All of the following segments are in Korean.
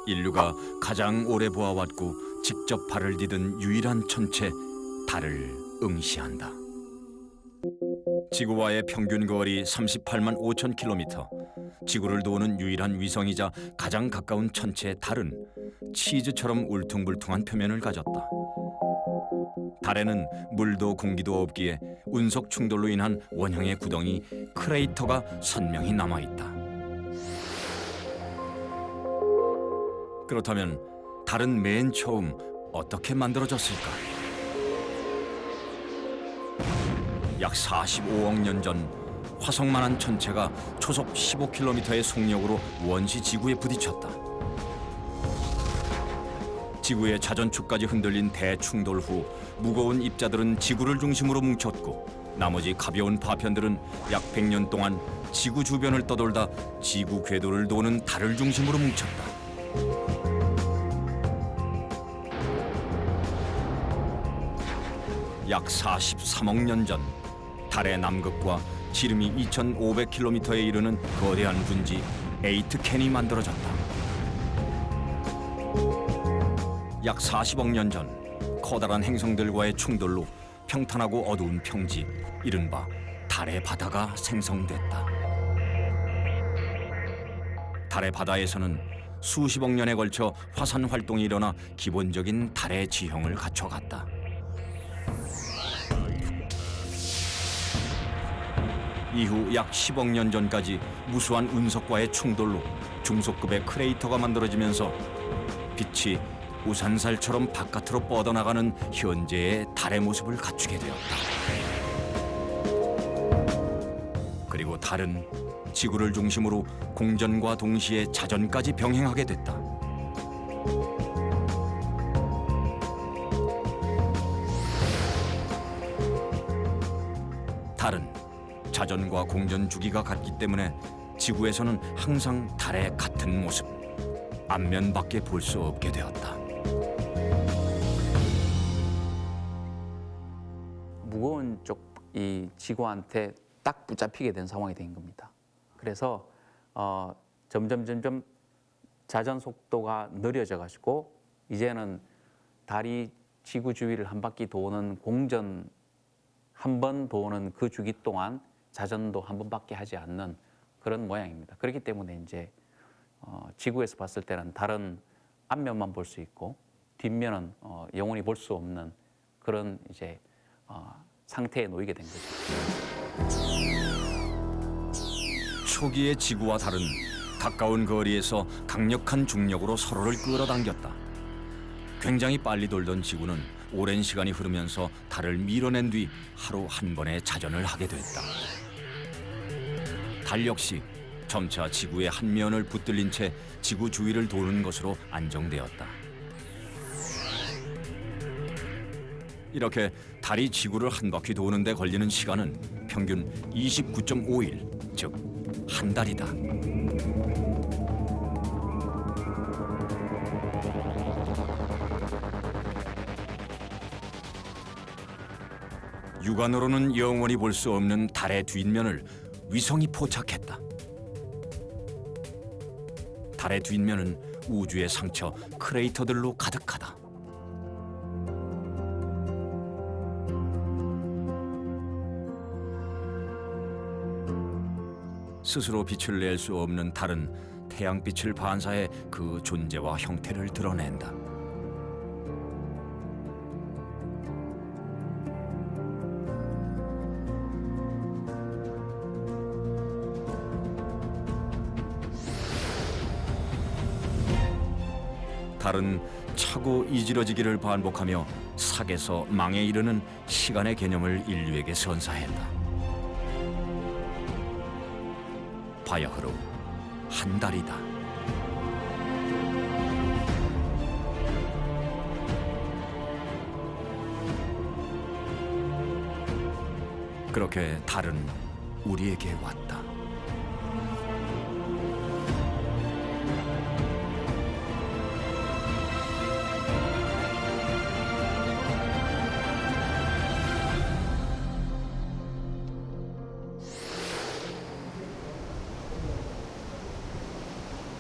인류가 가장 오래 보아왔고 직접 발을 디딘 유일한 천체, 달을 응시한다. 지구와의 평균 거리 38만 5천 킬로미터, 지구를 도우는 유일한 위성이자 가장 가까운 천체 달은 치즈처럼 울퉁불퉁한 표면을 가졌다. 달에는 물도 공기도 없기에 운석 충돌로 인한 원형의 구덩이 크레이터가 선명히 남아있다. 그렇다면 달은 맨 처음 어떻게 만들어졌을까? 약 45억 년 전 화성만한 천체가 초속 15km의 속력으로 원시 지구에 부딪혔다. 지구의 자전축까지 흔들린 대충돌 후 무거운 입자들은 지구를 중심으로 뭉쳤고 나머지 가벼운 파편들은 약 100년 동안 지구 주변을 떠돌다 지구 궤도를 도는 달을 중심으로 뭉쳤다. 약 43억 년 전 달의 남극과 지름이 2,500km에 이르는 거대한 분지 에이트켄이 만들어졌다. 약 40억 년 전 커다란 행성들과의 충돌로 평탄하고 어두운 평지, 이른바 달의 바다가 생성됐다. 달의 바다에서는 수십억 년에 걸쳐 화산 활동이 일어나 기본적인 달의 지형을 갖춰갔다. 이후 약 10억 년 전까지 무수한 운석과의 충돌로 중소급의 크레이터가 만들어지면서 빛이 우산살처럼 바깥으로 뻗어나가는 현재의 달의 모습을 갖추게 되었다. 그리고 달은 지구를 중심으로 공전과 동시에 자전까지 병행하게 됐다. 달은 자전과 공전 주기가 같기 때문에 지구에서는 항상 달의 같은 모습, 앞면밖에 볼 수 없게 되었다. 무거운 쪽이 지구한테 딱 붙잡히게 된 상황이 된 겁니다. 그래서 점점 자전 속도가 느려져 가지고 이제는 달이 지구 주위를 한 바퀴 도는 공전 한 번 도는 그 주기 동안 자전도 한 번밖에 하지 않는 그런 모양입니다. 그렇기 때문에 이제 지구에서 봤을 때는 달은 앞면만 볼 수 있고 뒷면은 영원히 볼 수 없는 그런 이제 상태에 놓이게 된 거죠. 초기의 지구와 달은 가까운 거리에서 강력한 중력으로 서로를 끌어당겼다. 굉장히 빨리 돌던 지구는 오랜 시간이 흐르면서 달을 밀어낸 뒤 하루 한 번의 자전을 하게 됐다. 달 역시 점차 지구의 한 면을 붙들린 채 지구 주위를 도는 것으로 안정되었다. 이렇게 달이 지구를 한 바퀴 도는 데 걸리는 시간은 평균 29.5일, 즉 한 달이다. 육안으로는 영원히 볼 수 없는 달의 뒷면을 위성이 포착했다. 달의 뒷면은 우주의 상처, 크레이터들로 가득하다. 스스로 빛을 낼 수 없는 달은 태양빛을 반사해 그 존재와 형태를 드러낸다. 달은 차고 이지러지기를 반복하며 sak에서 망에 이르는 시간의 개념을 인류에게 선사했다. 바야흐로 한 달이다. 그렇게 달은 우리에게 왔다.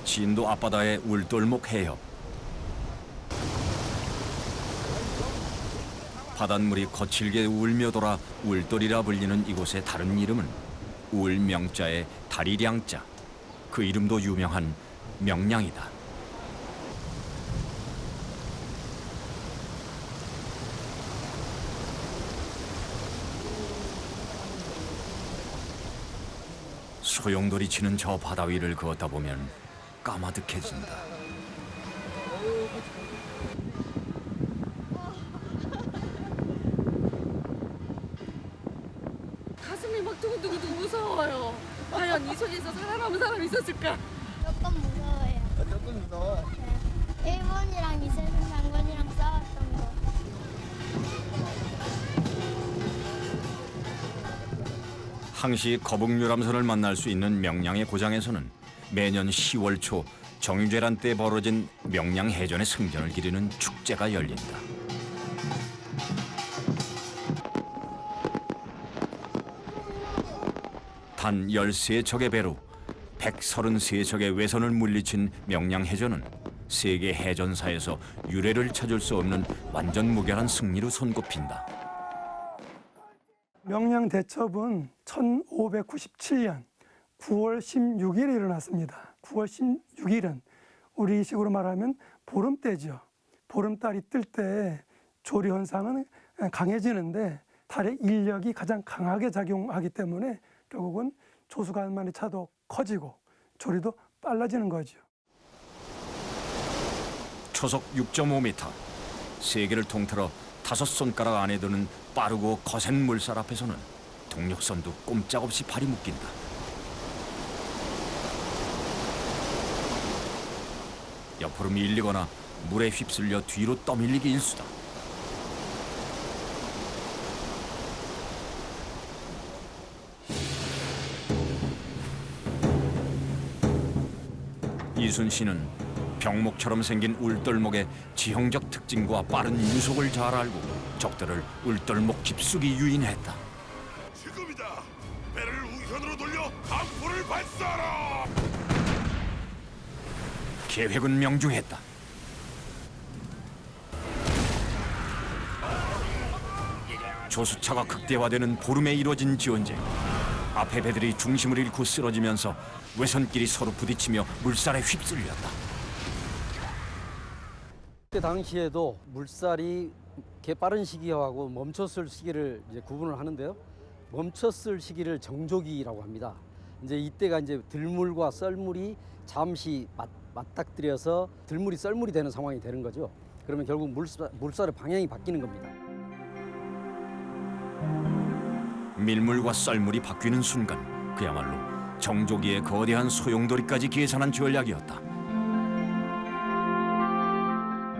진도 앞바다의 울돌목 해협. 바닷물이 거칠게 울며 돌아 울돌이라 불리는 이곳의 다른 이름은 울명자의 다리량자. 그 이름도 유명한 명량이다. 소용돌이 치는 저 바다 위를 걷다 보면 까마득해진다. 가슴이 막 두근두근 무서워요. 과연 이 손에서 살아남은 사람이 있었을까? 조금 무서워요. 조금 무서워. 네. 일본이랑 이세준 장군이랑 싸웠던 거. 항시 거북유람선을 만날 수 있는 명량의 고장에서는 매년 10월 초 정유재란 때 벌어진 명량해전의 승전을 기리는 축제가 열린다. 단 13척의 배로 133척의 외선을 물리친 명량해전은 세계 해전사에서 유례를 찾을 수 없는 완전무결한 승리로 손꼽힌다. 명량 대첩은 1597년 9월 16일에 일어났습니다. 9월 16일은 우리식으로 말하면 보름때죠. 보름달이 뜰 때 조리 현상은 강해지는데 달의 인력이 가장 강하게 작용하기 때문에 결국은 조수간만의 차도 커지고 조리도 빨라지는 거죠. 초속 6.5m, 세계를 통틀어 5손가락 안에 드는 빠르고 거센 물살 앞에서는 동력선도 꼼짝없이 발이 묶인다. 옆으로 밀리거나 물에 휩쓸려 뒤로 떠밀리기 일수다. 이순신은 병목처럼 생긴 울돌목의 지형적 특징과 빠른 유속을 잘 알고 적들을 울돌목 깊숙이 유인했다. 지금이다. 배를 우편으로 돌려 강포를 발사하라. 계획은 명중했다. 조수차가 극대화되는 보름에 이루어진 지원쟁. 앞에 배들이 중심을 잃고 쓰러지면서 외선끼리 서로 부딪히며 물살에 휩쓸렸다. 그때 당시에도 물살이 빠른 시기하고 멈췄을 시기를 이제 구분을 하는데요. 멈췄을 시기를 정조기라고 합니다. 이제 이때가 이제 들물과 썰물이 잠시 맞닥뜨려서 들물이 썰물이 되는 상황이 되는 거죠. 그러면 결국 물살의 방향이 바뀌는 겁니다. 밀물과 썰물이 바뀌는 순간 그야말로 정조기의 거대한 소용돌이까지 계산한 전략이었다.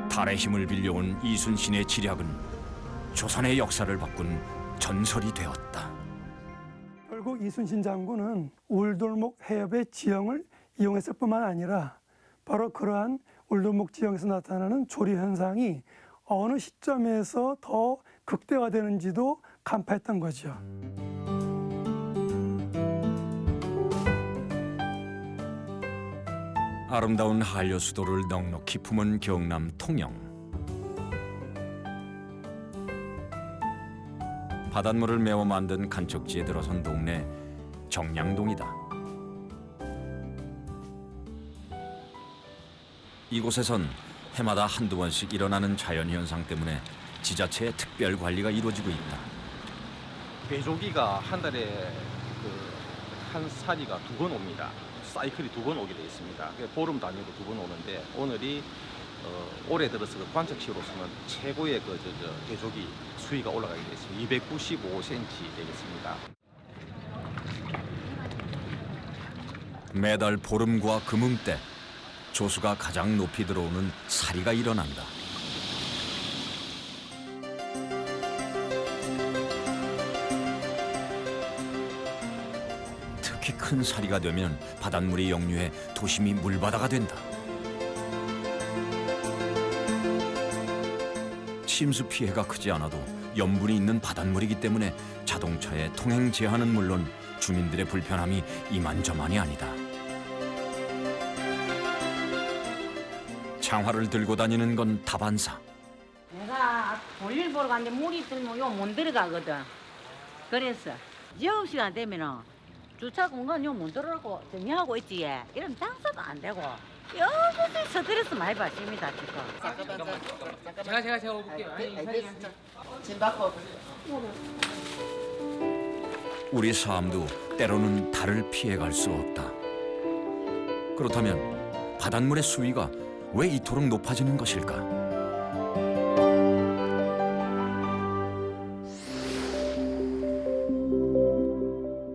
달의 힘을 빌려온 이순신의 지략은 조선의 역사를 바꾼 전설이 되었다. 결국 이순신 장군은 울돌목 해협의 지형을 이용했을 뿐만 아니라 바로 그러한 울돌목 지형에서 나타나는 조리 현상이 어느 시점에서 더 극대화되는지도 간파했던 거죠. 아름다운 한려 수도를 넉넉히 품은 경남 통영. 바닷물을 메워 만든 간척지에 들어선 동네 정량동이다. 이곳에선 해마다 한두 번씩 일어나는 자연현상 때문에 지자체의 특별 관리가 이루어지고 있다. 배조기가 한 달에 한 사리가 2번 옵니다. 사이클이 2번 오게 되어 있습니다. 보름 단위로 2번 오는데 오늘이 올해 들어서 관측시로서는 최고의 배조기 수위가 올라가게 되었습니다. 295cm 되겠습니다. 매달 보름과 금음때 조수가 가장 높이 들어오는 사리가 일어난다. 특히 큰 사리가 되면 바닷물이 역류해 도심이 물바다가 된다. 침수 피해가 크지 않아도 염분이 있는 바닷물이기 때문에 자동차의 통행 제한은 물론 주민들의 불편함이 이만저만이 아니다. 장화를 들고 다니는 건 다반사. 내가 볼일 보러 갔는데 물이 들면 요 못 들어가거든. 그래서 영업시간 되면은 주차 공간 요 못 들어가고 정리하고 있지. 이러면 장사도 안 되고 여기서 스트레스 많이 받습니다 지금. 제가 올게요. 우리 삶도 때로는 달을 피해갈 수 없다. 그렇다면 바닷물의 수위가 왜 이토록 높아지는 것일까?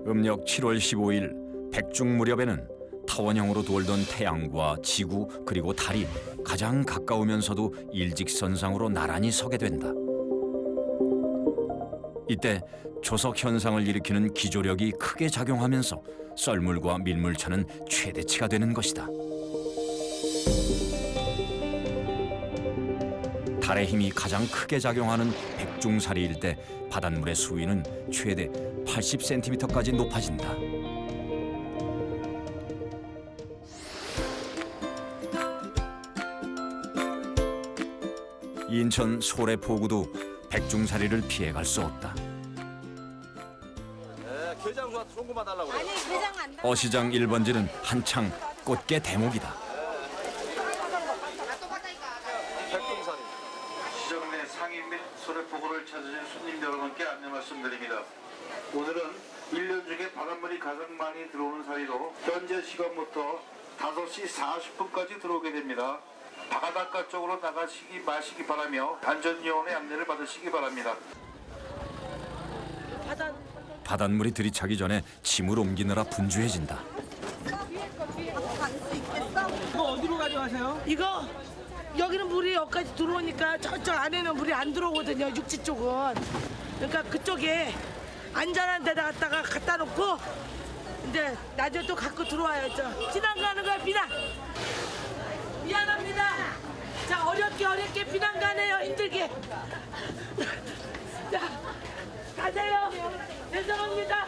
음력 7월 15일 백중 무렵에는 타원형으로 돌던 태양과 지구 그리고 달이 가장 가까우면서도 일직선상으로 나란히 서게 된다. 이때 조석 현상을 일으키는 기조력이 크게 작용하면서 썰물과 밀물차는 최대치가 되는 것이다. 달의 힘이 가장 크게 작용하는 백중사리일 때 바닷물의 수위는 최대 80cm까지 높아진다. 인천 소래포구도 백중사리를 피해갈 수 없다. 게장 좋은 거만 달라고 그래. 어시장 1번지는 한창 꽃게 대목이다. 시장 내 상인 및 소래포구를 찾으신 손님 여러분께 안내 말씀드립니다. 오늘은 1년 중에 바닷물이 가장 많이 들어오는 사이로 현재 시간부터 5시 40분까지 들어오게 됩니다. 바닷가 쪽으로 나가시기 마시기 바라며 안전요원의 안내를 받으시기 바랍니다. 바닷물이 들이차기 전에 짐을 옮기느라 분주해진다. 이거 어디로 가져가세요? 이거 여기는 물이 여기까지 들어오니까 저쪽 안에는 물이 안 들어오거든요. 육지 쪽은. 그러니까 그쪽에 안전한 데다 갖다 놓고 이제 나중에 또 갖고 들어와요. 비난 가는 거야 비난. 미안합니다. 자 어렵게 비난 가네요. 힘들게. 자 가세요. 죄송합니다.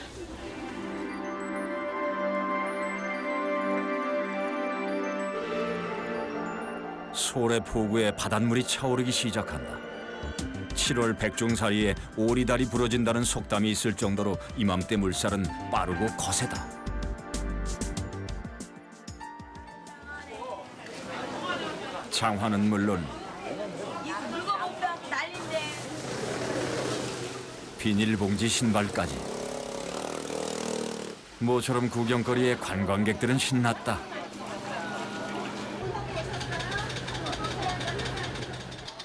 소래포구에 바닷물이 차오르기 시작한다. 7월 백중사리에 오리다리 부러진다는 속담이 있을 정도로 이맘때 물살은 빠르고 거세다. 장화는 물론 비닐봉지 신발까지 모처럼 구경거리에 관광객들은 신났다.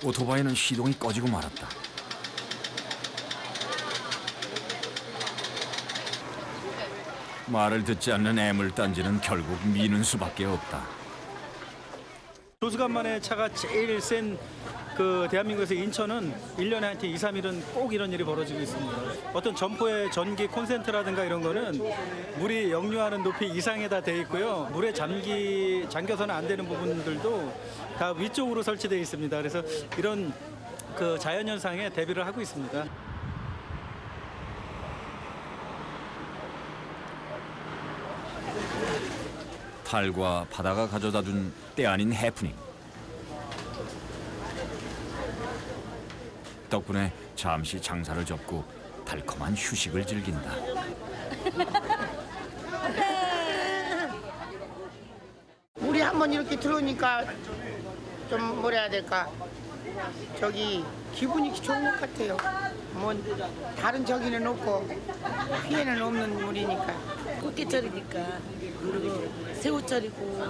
오토바이는 시동이 꺼지고 말았다. 말을 듣지 않는 애물단지는 결국 미는 수밖에 없다. 조수간만의 차가 제일 센 대한민국에서 인천은 1년에 한 2, 3일은 꼭 이런 일이 벌어지고 있습니다. 어떤 점포의 전기 콘센트라든가 이런 거는 물이 역류하는 높이 이상에 다 돼 있고요. 물에 잠겨서는 안 되는 부분들도 다 위쪽으로 설치되어 있습니다. 그래서 이런 자연현상에 대비를 하고 있습니다. 달과 바다가 가져다준 때 아닌 해프닝. 덕분에 잠시 장사를 접고 달콤한 휴식을 즐긴다. 물이 한번 이렇게 들어오니까 좀 뭐라 해야 될까 기분이 좋은 것 같아요. 뭐 다른 저기는 없고 피해는 없는 물이니까. 꽃게철이니까 그리고 새우철이고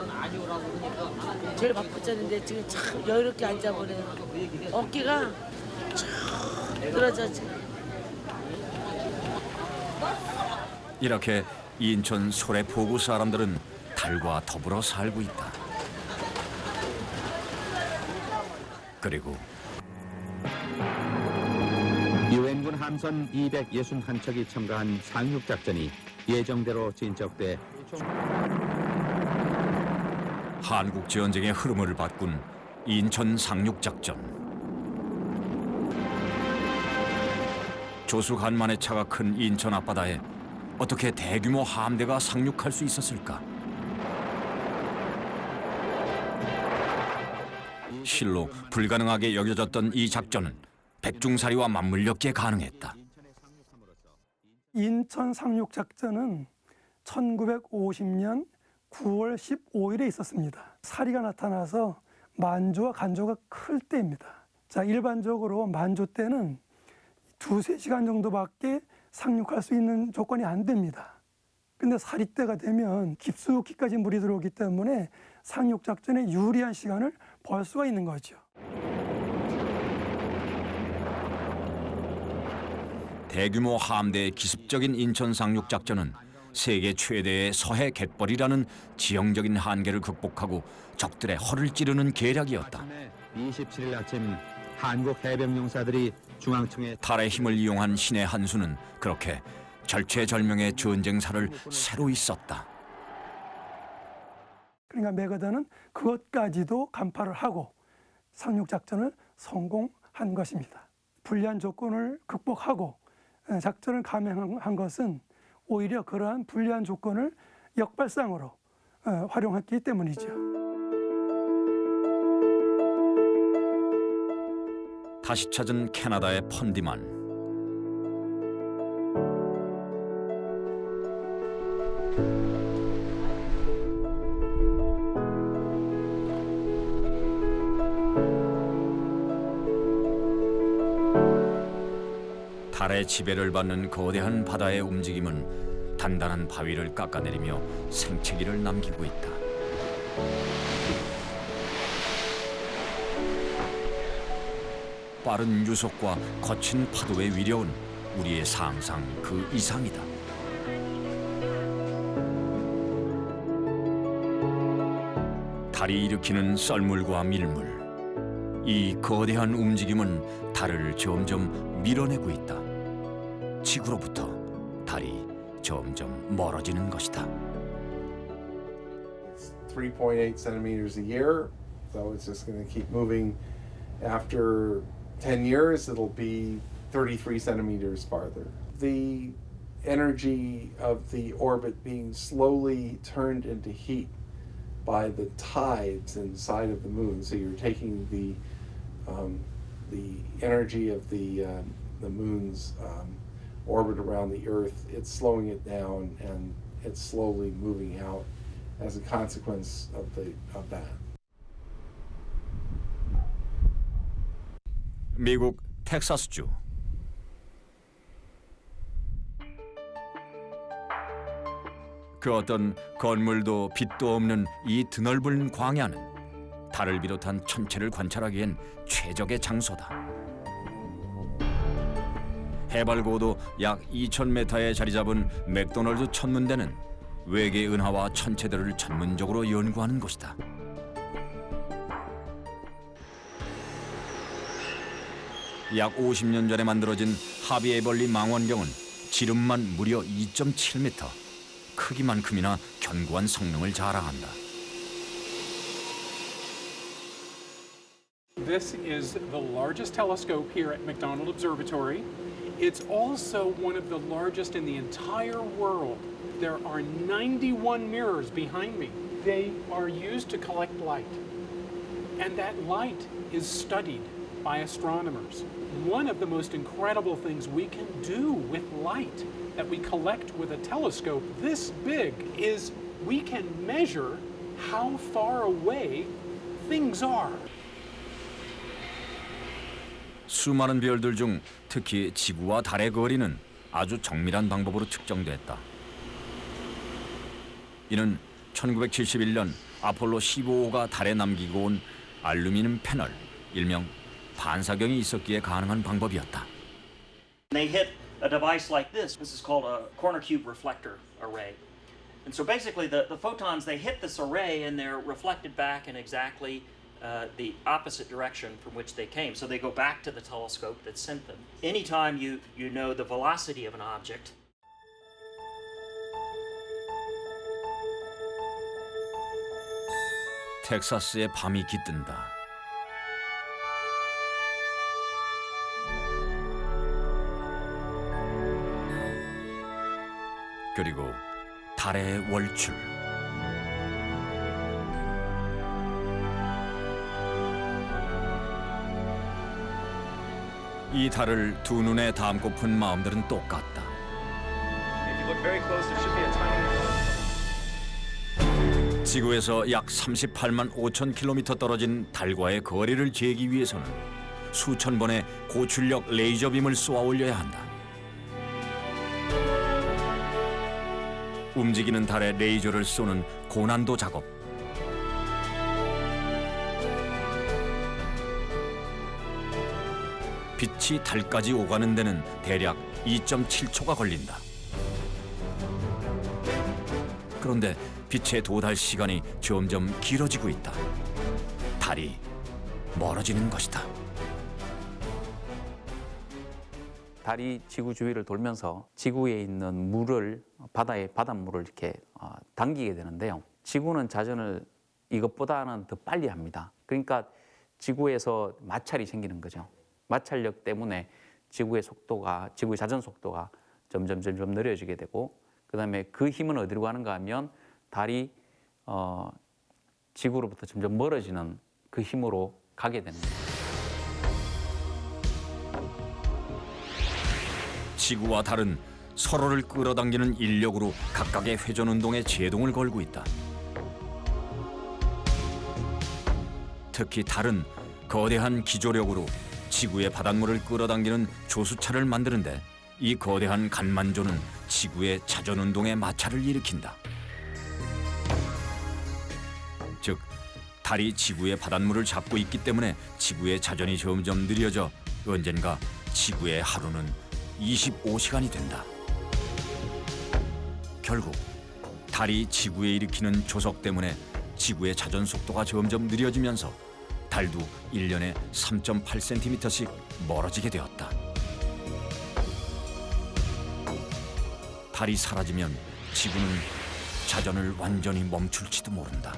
제일 바쁘잖는데 지금 참 여유롭게 앉아보네요. 어깨가 쭉 늘어져지. 이렇게 인천 소래포구 사람들은 달과 더불어 살고 있다. 그리고 유엔군 함선 261척이 참가한 상륙작전이 예정대로 진척돼 한국전쟁의 흐름을 바꾼 인천 상륙작전. 조수 간만의 차가 큰 인천 앞바다에 어떻게 대규모 함대가 상륙할 수 있었을까? 실로 불가능하게 여겨졌던 이 작전은 백중사리와 맞물렸기에 가능했다. 인천 상륙 작전은 1950년 9월 15일에 있었습니다. 사리가 나타나서 만조와 간조가 클 때입니다. 자, 일반적으로 만조 때는 2~3시간 정도밖에 상륙할 수 있는 조건이 안 됩니다. 근데 사리 때가 되면 깊숙이까지 물이 들어오기 때문에 상륙 작전에 유리한 시간을 벌 수가 있는 거죠. 대규모 함대의 기습적인 인천 상륙 작전은 세계 최대의 서해 갯벌이라는 지형적인 한계를 극복하고 적들의 허를 찌르는 계략이었다. 27일 아침 한국 해병용사들이 중앙청에 달의 힘을 이용한 신의 한수는 그렇게 절체절명의 전쟁사를 새로이 썼다. 그러니까 메거던은 그것까지도 간파를 하고 상륙 작전을 성공한 것입니다. 불리한 조건을 극복하고 작전을 감행한 것은 오히려 그러한 불리한 조건을 역발상으로 활용했기 때문이죠. 다시 찾은 캐나다의 펀디만. 달의 지배를 받는 거대한 바다의 움직임은 단단한 바위를 깎아내리며 생채기를 남기고 있다. 빠른 유속과 거친 파도의 위력은 우리의 상상 그 이상이다. 달이 일으키는 썰물과 밀물. 이 거대한 움직임은 달을 점점 밀어내고 있다. 지구로부터 달이 점점 멀어지는 것이다. 3.8 centimeters a year, so it's just going to keep moving. After 10 years, it'll be 33 centimeters farther. The energy of the orbit being slowly turned into heat by the tides inside of the moon. So you're taking the energy of the moon's orbit around the Earth, it's slowing it down, and it's slowly moving out as a consequence of that. 미국 텍사스주. 그 어떤 건물도 빛도 없는 이 드넓은 광야는 달을 비롯한 천체를 관찰하기엔 최적의 장소다. 해발 고도 약 2,000m에 자리 잡은 맥도널드 천문대는 외계 은하와 천체들을 전문적으로 연구하는 곳이다. 약 50년 전에 만들어진 하비 에벌리 망원경은 지름만 무려 2.7m, 크기만큼이나 견고한 성능을 자랑한다. This is the largest telescope here at McDonald Observatory. It's also one of the largest in the entire world. There are 91 mirrors behind me. They are used to collect light. And that light is studied by astronomers. One of the most incredible things we can do with light that we collect with a telescope this big is we can measure how far away things are. 수많은 별들 중 특히 지구와 달의 거리는 아주 정밀한 방법으로 측정됐다. 이는 1971년 아폴로 15호가 달에 남기고 온 알루미늄 패널, 일명 반사경이 있었기에 가능한 방법이었다. They hit a device like this. This is called a corner cube reflector array. And so basically the photons, they hit this array and they're reflected back in exactly the opposite direction from which they came. So they go back to the telescope that sent them. Anytime you know the velocity of an object, 텍사스의 밤이 깃든다. 그리고 달의 월출. 이 달을 두 눈에 담고픈 마음들은 똑같다. 지구에서 약 38만 5천 킬로미터 떨어진 달과의 거리를 재기 위해서는 수천 번의 고출력 레이저 빔을 쏘아 올려야 한다. 움직이는 달에 레이저를 쏘는 고난도 작업. 빛이 달까지 오가는 데는 대략 2.7초가 걸린다. 그런데 빛의 도달 시간이 점점 길어지고 있다. 달이 멀어지는 것이다. 달이 지구 주위를 돌면서 지구에 있는 물을 바닷물을 이렇게 당기게 되는데요. 지구는 자전을 이것보다는 더 빨리 합니다. 그러니까 지구에서 마찰이 생기는 거죠. 마찰력 때문에 지구의 자전 속도가 점점 느려지게 되고, 그다음에 그 힘은 어디로 가는가 하면 달이 지구로부터 점점 멀어지는 그 힘으로 가게 됩니다. 지구와 달은 서로를 끌어당기는 인력으로 각각의 회전 운동에 제동을 걸고 있다. 특히 달은 거대한 기조력으로 지구의 바닷물을 끌어당기는 조수차를 만드는데 이 거대한 간만조는 지구의 자전 운동에 마찰을 일으킨다. 즉, 달이 지구의 바닷물을 잡고 있기 때문에 지구의 자전이 점점 느려져 언젠가 지구의 하루는 25시간이 된다. 결국 달이 지구에 일으키는 조석 때문에 지구의 자전 속도가 점점 느려지면서 달도 1년에 3.8cm씩 멀어지게 되었다. 달이 사라지면 지구는 자전을 완전히 멈출지도 모른다.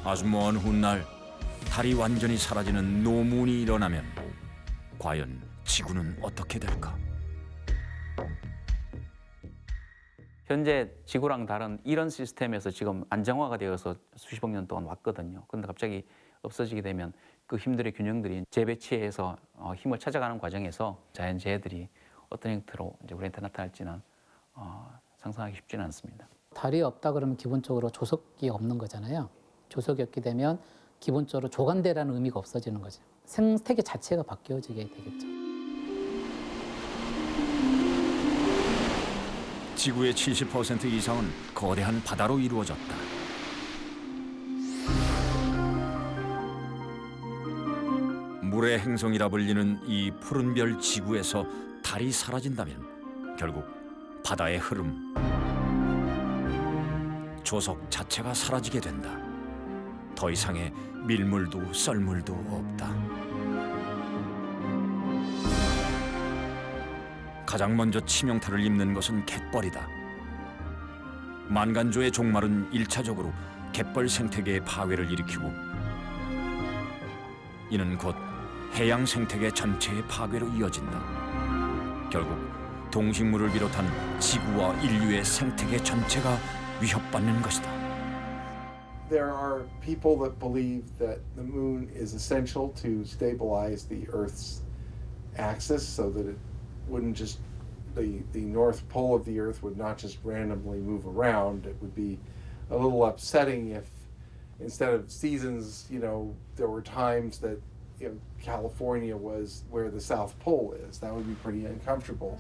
아주 먼 훗날 달이 완전히 사라지는 노문이 일어나면 과연 지구는 어떻게 될까? 현재 지구랑 달은 이런 시스템에서 지금 안정화가 되어서 수십억 년 동안 왔거든요. 그런데 갑자기 없어지게 되면 그 힘들의 균형들이 재배치해서 힘을 찾아가는 과정에서 자연재해들이 어떤 형태로 이제 우리한테 나타날지는 상상하기 쉽지는 않습니다. 달이 없다 그러면 기본적으로 조석이 없는 거잖아요. 조석이 없게 되면 기본적으로 조간대라는 의미가 없어지는 거죠. 생태계 자체가 바뀌어지게 되겠죠. 지구의 70% 이상은 거대한 바다로 이루어졌다. 물의 행성이라 불리는 이 푸른 별 지구에서 달이 사라진다면 결국 바다의 흐름, 조석 자체가 사라지게 된다. 더 이상의 밀물도 썰물도 없다. 가장 먼저 치명타를 입는 것은 갯벌이다. 만간조의 종말은 1차적으로 갯벌 생태계의 파괴를 일으키고 이는 곧 해양 생태계 전체의 파괴로 이어진다. 결국 동식물을 비롯한 지구와 인류의 생태계 전체가 위협받는 것이다. There are people that believe that the moon is essential to stabilize the Earth's axis so that it wouldn't just, the North Pole of the Earth would not just randomly move around. It would be a little upsetting if instead of seasons, there were times that California was where the South Pole is. That would be pretty uncomfortable.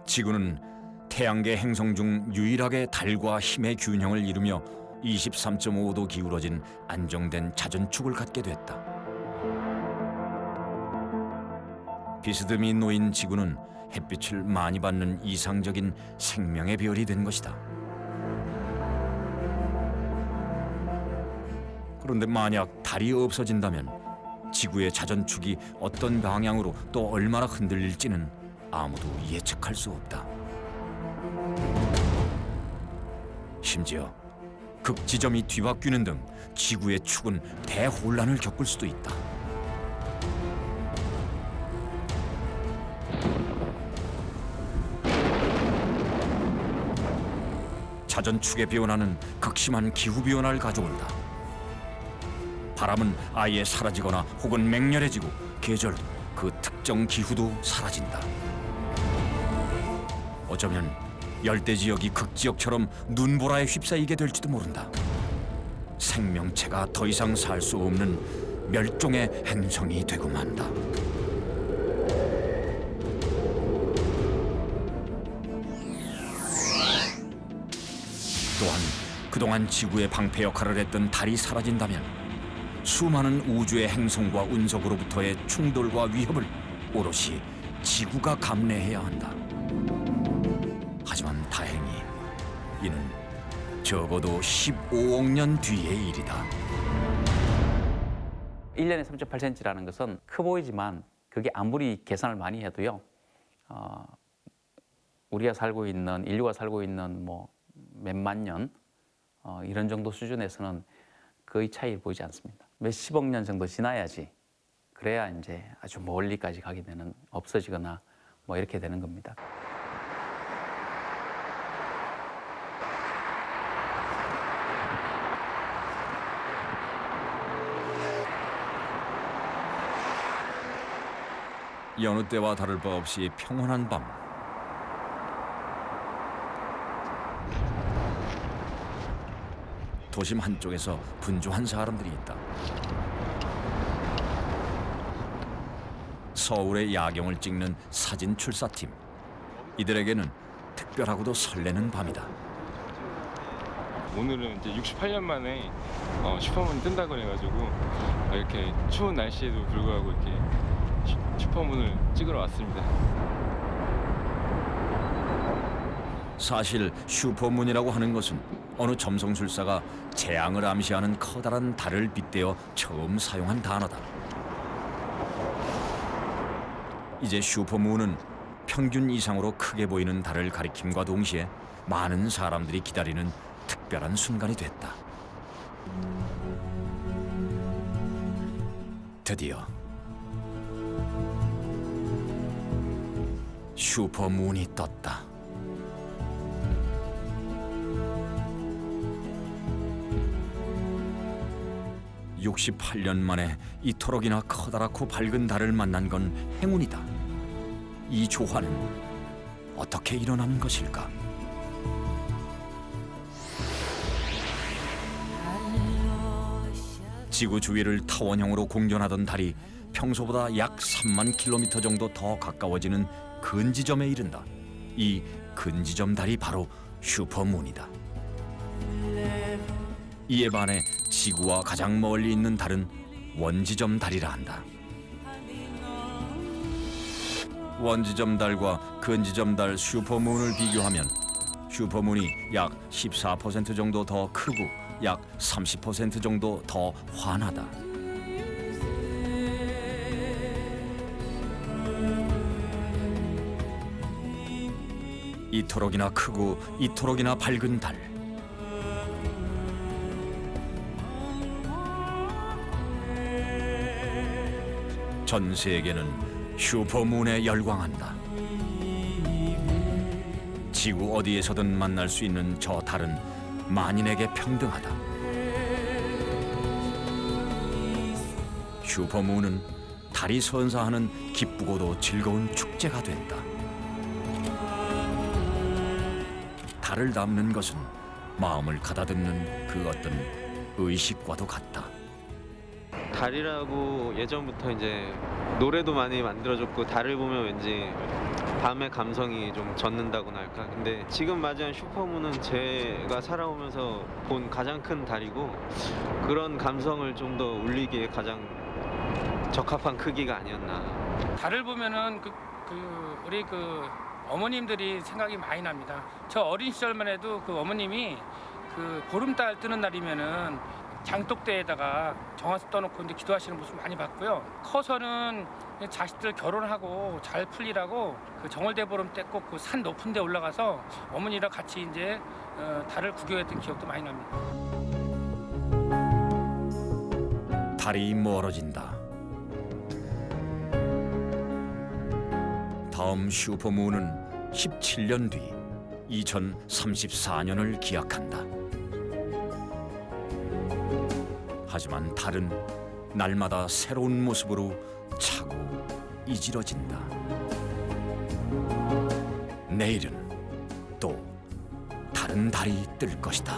지구는 태양계 행성 중 유일하게 달과 힘의 균형을 이루며 23.5도 기울어진 안정된 자전축을 갖게 됐다. 비스듬히 놓인 지구는 햇빛을 많이 받는 이상적인 생명의 별이 된 것이다. 그런데 만약 달이 없어진다면 지구의 자전축이 어떤 방향으로 또 얼마나 흔들릴지는 아무도 예측할 수 없다. 심지어 극지점이 뒤바뀌는 등 지구의 축은 대혼란을 겪을 수도 있다. 사전축에 비원하는 극심한 기후변화를 가져온다. 바람은 아예 사라지거나 혹은 맹렬해지고 계절도 그 특정 기후도 사라진다. 어쩌면 열대 지역이 극지역처럼 눈보라에 휩싸이게 될지도 모른다. 생명체가 더 이상 살 수 없는 멸종의 행성이 되고 만다. 또한 그동안 지구의 방패 역할을 했던 달이 사라진다면 수많은 우주의 행성과 운석으로부터의 충돌과 위협을 오롯이 지구가 감내해야 한다. 하지만 다행히 이는 적어도 15억 년 뒤의 일이다. 1년에 3.8cm라는 것은 커 보이지만 그게 아무리 계산을 많이 해도요. 우리가 살고 있는 인류가 살고 있는 뭐 몇만 년 이런 정도 수준에서는 거의 차이를 보이지 않습니다. 몇십억 년 정도 지나야지 그래야 이제 아주 멀리까지 가게 되는 없어지거나 뭐 이렇게 되는 겁니다. 여느 때와 다를 바 없이 평온한 밤. 도심 한쪽에서 분주한 사람들이 있다. 서울의 야경을 찍는 사진 출사팀. 이들에게는 특별하고도 설레는 밤이다. 오늘은 이제 68년 만에 슈퍼문이 뜬다고 해가지고 이렇게 추운 날씨에도 불구하고 이렇게 슈퍼문을 찍으러 왔습니다. 사실 슈퍼문이라고 하는 것은 어느 점성술사가 재앙을 암시하는 커다란 달을 빗대어 처음 사용한 단어다. 이제 슈퍼문은 평균 이상으로 크게 보이는 달을 가리킴과 동시에 많은 사람들이 기다리는 특별한 순간이 됐다. 드디어 슈퍼문이 떴다. (68년) 만에 이토록이나 커다랗고 밝은 달을 만난 건 행운이다. 이 조화는 어떻게 일어나는 것일까? 지구 주위를 타원형으로 공전하던 달이 평소보다 약 3만 킬로미터 정도 더 가까워지는 근지점에 이른다. 이 근지점 달이 바로 슈퍼문이다. 이에 반해 지구와 가장 멀리 있는 달은 원지점 달이라 한다. 원지점 달과 근지점 달 슈퍼문을 비교하면 슈퍼문이 약 14% 정도 더 크고 약 30% 정도 더 환하다. 이토록이나 크고 이토록이나 밝은 달. 전 세계는 슈퍼문에 열광한다. 지구 어디에서든 만날 수 있는 저 달은 만인에게 평등하다. 슈퍼문은 달이 선사하는 기쁘고도 즐거운 축제가 된다. 달을 담는 것은 마음을 가다듬는 그 어떤 의식과도 같다. 달이라고 예전부터 이제 노래도 많이 만들어줬고 달을 보면 왠지 밤의 감성이 좀 젖는다고나 할까. 근데 지금 맞이한 슈퍼문은 제가 살아오면서 본 가장 큰 달이고 그런 감성을 좀 더 울리기에 가장 적합한 크기가 아니었나. 달을 보면은 우리 어머님들이 생각이 많이 납니다. 저 어린 시절만 해도 그 어머님이 그 보름달 뜨는 날이면은 장독대에다가 정화수 떠놓고 이제 기도하시는 모습 많이 봤고요. 커서는 자식들 결혼하고 잘 풀리라고 그 정월대보름 때 꼭 그 산 높은 데 올라가서 어머니랑 같이 이제 달을 구경했던 기억도 많이 납니다. 달이 멀어진다. 다음 슈퍼문은 17년 뒤 2034년을 기약한다. 하지만 달은 날마다 새로운 모습으로 차고 이지러진다. 내일은 또 다른 달이 뜰 것이다.